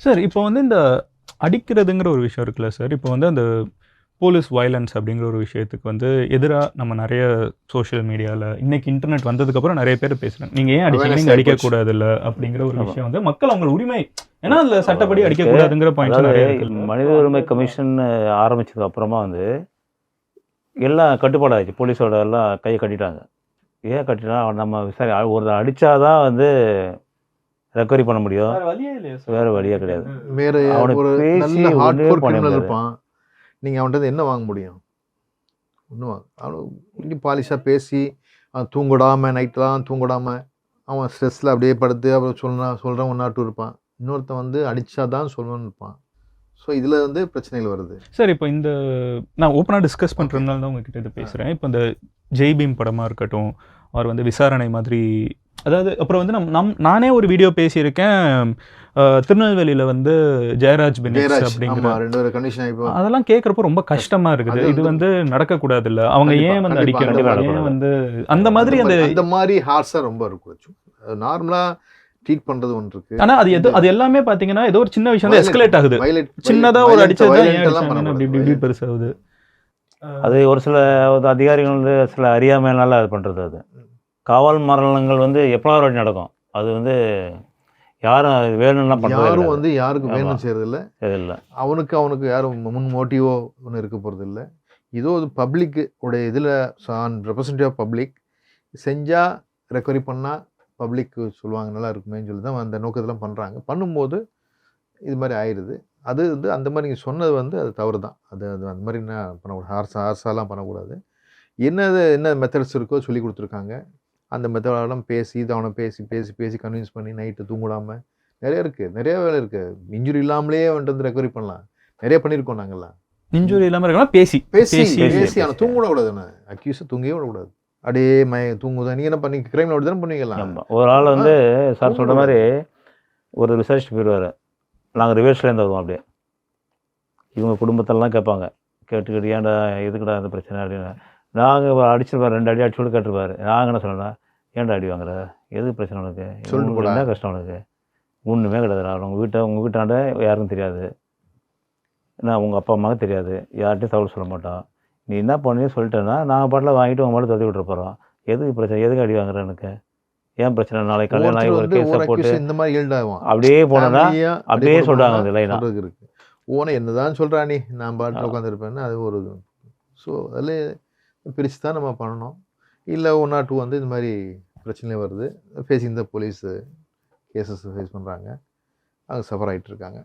Sir இப்போ வந்து இந்த அடிக்கிறதுங்கிற ஒரு விஷயம் இருக்குல்ல சார், இப்போ வந்து அந்த போலீஸ் வயலன்ஸ் அப்படிங்கிற ஒரு விஷயத்துக்கு வந்து எதிரா நம்ம நெறைய சோஷியல் மீடியால இன்னைக்கு இன்டர்நெட் வந்ததுக்கப்புறம் நெறைய பேர் பேசுறாங்க. நீங்க ஏன் அடிச்சீங்க? அவேர்னஸ் நீங்க ஆகி போச்சு. அடிக்கக்கூடாதுல்ல அப்படிங்கிற ஒரு ஆமா. விஷயம் வந்து மக்கள் அவங்க உரிமை. ஏன்னா அதுல சட்டப்படி இருக்கு. அடிக்கக்கூடாதுங்கிற பாயிண்ட்ஸ் அதாவது நெறைய இருக்குல்ல. மனித உரிமை கமிஷன் ஆரம்பிச்சதுக்கு அப்புறமா வந்து எல்லாம் கட்டுப்பாடாச்சு. போலீஸோட எல்லாம் கையை கட்டிட்டாங்க. ஏன் கட்டினா நம்ம ஒரு அடிச்சாதான் வந்து ரெக்கவரி பண்ண முடியும். வேற வழியே இல்லையா சார்? வேற வழியே கிடையாது. வேற அவனுக்கு ஒரு பேசி நல்ல ஒண்ணுமே ஹார்ட்கோர் பண்ண கிரிமினல் முடியாது. இருப்பான். நீங்க அவன்கிட்ட என்ன வாங்க முடியும்? ஒன்றும் வாங்க அவனுக்கு இன்னும் பாலிஷாக பேசி அவன் தூங்கிடாம நைட்லாம் தூங்கிடாம அவன் ஸ்ட்ரெஸ்ஸில் அப்படியே படுத்து அப்புறம் சொல்கிறான் ஒன்னாட்டு இருப்பான். இன்னொருத்தன் வந்து அடிச்சாதான் சொல்லணும்னு இருப்பான். ஸோ இதில் வந்து பிரச்சனைகள் வருது. சார் இப்போ இந்த நான் ஓப்பனாக டிஸ்கஸ் பண்ணுறதுனால தான் உங்ககிட்ட இது பேசுகிறேன். இப்போ இந்த ஜெய் பீம் படமாக இருக்கட்டும், அவர் வந்து விசாரணை மாதிரி, அதாவது அப்புறம் வந்து நானே ஒரு வீடியோ பேசியிருக்கேன். திருநெல்வேலியில் வந்து ஜெயராஜ் பெனிக்ஸ் அப்படிங்கிற ஆமாம், 2 ஒரு கண்டிஷன் ஆகிப்போ அதெல்லாம் கேட்குறப்போ ரொம்ப கஷ்டமா இருக்குது. அது இது வந்து நடக்கக்கூடாது இல்ல. அவங்க கண்டிப்பா, ஏன் வந்து கண்டிப்பா, அடிக்கிறாங்க? கண்டிப்பா ஏன் வந்து அந்த மாதிரி அந்த மாதிரி ஹார்ஸாக ரொம்ப இருக்கும். நார்மலாக ட்ரீட் பண்ணுறது ஒன்று இருக்கு. ஆனா அது எல்லாமே பாத்தீங்கன்னா ஏதோ ஒரு சின்ன விஷயம் தான் எஸ்கலேட் ஆகுது. சின்னதா ஒரு அடிச்சது தான் ஏன் அடிச்சாங்கன்னு அப்படி பெருசாகுது. அது ஒரு சில அதிகாரிகள் வந்து சில அறியாமையினால அது பண்ணுறது. அது காவல் மரணங்கள் வந்து எப்போ ஒரு நடக்கும். அது வந்து யாரும் அது வேணும்லாம் பண்ணுறது யாரும் வந்து யாருக்கு வேணும் செய்யறதில்ல. இல்லை. அவனுக்கு யாரும் முன் மோட்டிவோ ஒன்று இருக்க போகிறது இல்லை. இதோ இது பப்ளிக்கு உடைய இதில் ரெப்ரசன்டேட்டிவ் ஆஃப் பப்ளிக் செஞ்சால் ரெக்கவரி பண்ணால் பப்ளிக்கு சொல்லுவாங்க நல்லா இருக்குமேன்னு சொல்லி தான் அந்த நோக்கத்தெல்லாம் பண்ணுறாங்க. பண்ணும்போது இது மாதிரி ஆயிடுது. அது வந்து அந்த மாதிரி நீங்கள் சொன்னது வந்து அது தவறு தான். அது அந்த மாதிரி என்ன பண்ணக்கூடாது, ஹார்ஸாலாம் பண்ணக்கூடாது. என்ன மெத்தட்ஸ் இருக்கோ சொல்லி கொடுத்துருக்காங்க. அந்த மெத்தடெல்லாம் பேசி அவனை பேசி கன்வின்ஸ் பண்ணி நைட்டு தூங்கிடாமல் நிறைய இருக்குது, நிறைய வேலை இருக்குது. இன்ஜுரி இல்லாமலே வந்துட்டு வந்து ரெக்கவரி பண்ணலாம். நிறைய பண்ணியிருக்கோம் நாங்கள்லாம். இன்ஜுரி இல்லாமல் இருக்கலாம் பேசி அவனை தூங்க விடக்கூடாது. அக்யூஸை தூங்கவே விடக்கூடாது. அப்படியே தூங்குதா நீங்கள் என்ன பண்ணி கிரைமில் அப்படி தானே பண்ணுவீங்கலாம். ஒரு ஆள் வந்து சார் சொல்கிற மாதிரி ஒரு ரிசர்ச் போயிடுவார். நாங்கள் ரிவர்ஸ்லேருந்து வருவோம். அப்படியே இவங்க குடும்பத்தெல்லாம் கேட்பாங்க. கேட்டு ஏன்டா எதுக்குடா இந்த பிரச்சனை அப்படின்னு. நாங்கள் அடிச்சிருப்பார், 2 அடி அடிச்சு கூட கேட்டிருப்பாரு. நாங்கள் என்ன சொல்லணும்னா, ஏன்டா அடி வாங்குற, எது பிரச்சனை உனக்கு, சொல்லிட்டு என்ன கஷ்டம் உனக்கு, ஒன்றுமே கிடையாதுடா. உங்கள் வீட்டாண்ட யாருக்கும் தெரியாது, நான் உங்கள் அப்பா அம்மாவுக்கு தெரியாது, யார்கிட்டையும் தகவல் சொல்ல மாட்டோம். நீ என்ன பண்ணி சொல்லிட்டேன்னா நாங்கள் பாட்டில் வாங்கிட்டு உங்கள் மட்டும் தள்ளி விட்டுற போகிறோம். எதுக்கு பிரச்சனை, எதுக்கு அடி வாங்குற எனக்கு, ஏன் பிரச்சனை, நாளைக்கு கல்யாணம் ஆகி ஒரு கேஸை போட்டு இந்த மாதிரி ஈல்டாகும். அப்படியே போனோன்னா அப்படியே சொல்கிறாங்க அந்த லைனாக இருக்குது. ஓனை என்னதான் சொல்கிறா நீ, நான் பாட்டில் உட்காந்துருப்பேன்னு அது ஒரு. ஸோ அதில் பிரித்து தான் நம்ம பண்ணணும். இல்லை 1 or 2 வந்து இந்த மாதிரி பிரச்சனை வருது, facing the police cases face பண்ணுறாங்க, அவங்க சஃபர் ஆகிட்டு இருக்காங்க.